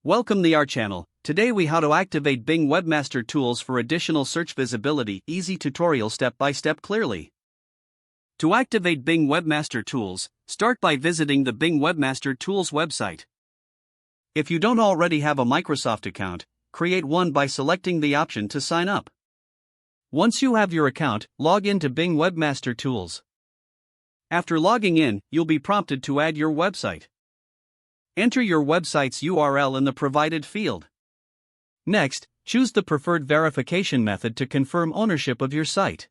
Welcome to our channel. Today we how to activate Bing Webmaster Tools for additional search visibility. Easy tutorial step by step clearly. To activate Bing Webmaster Tools, start by visiting the Bing Webmaster Tools website. If you don't already have a Microsoft account, create one by selecting the option to sign up. Once you have your account, log in to Bing Webmaster Tools. After logging in, you'll be prompted to add your website. Enter your website's URL in the provided field. Next, choose the preferred verification method to confirm ownership of your site.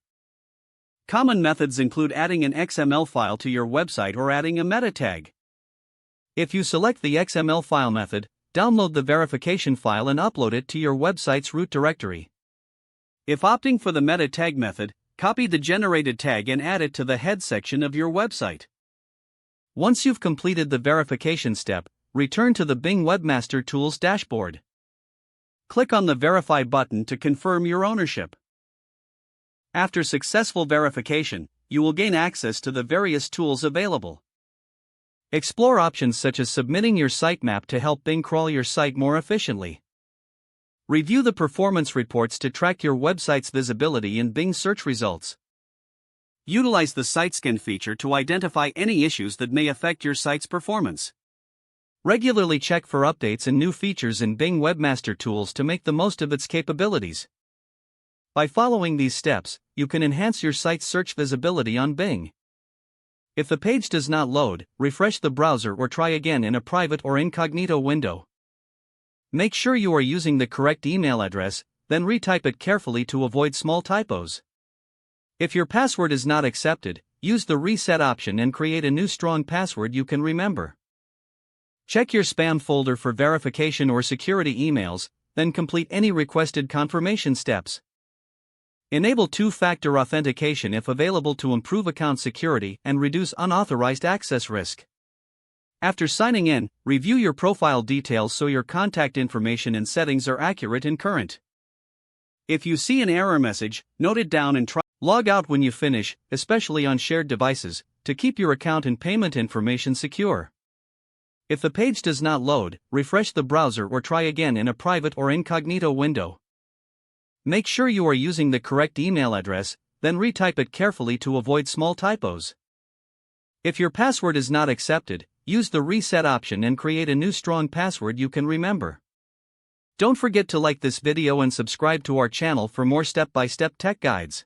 Common methods include adding an XML file to your website or adding a meta tag. If you select the XML file method, download the verification file and upload it to your website's root directory. If opting for the meta tag method, copy the generated tag and add it to the head section of your website. Once you've completed the verification step, return to the Bing Webmaster Tools dashboard. Click on the Verify button to confirm your ownership. After successful verification, you will gain access to the various tools available. Explore options such as submitting your sitemap to help Bing crawl your site more efficiently. Review the performance reports to track your website's visibility in Bing search results. Utilize the Site Scan feature to identify any issues that may affect your site's performance. Regularly check for updates and new features in Bing Webmaster Tools to make the most of its capabilities. By following these steps, you can enhance your site's search visibility on Bing. If the page does not load, refresh the browser or try again in a private or incognito window. Make sure you are using the correct email address, then retype it carefully to avoid small typos. If your password is not accepted, use the reset option and create a new strong password you can remember. Check your spam folder for verification or security emails, then complete any requested confirmation steps. Enable two-factor authentication if available to improve account security and reduce unauthorized access risk. After signing in, review your profile details so your contact information and settings are accurate and current. If you see an error message, note it down and log out when you finish, especially on shared devices, to keep your account and payment information secure. If the page does not load, refresh the browser or try again in a private or incognito window. Make sure you are using the correct email address, then retype it carefully to avoid small typos. If your password is not accepted, use the reset option and create a new strong password you can remember. Don't forget to like this video and subscribe to our channel for more step-by-step tech guides.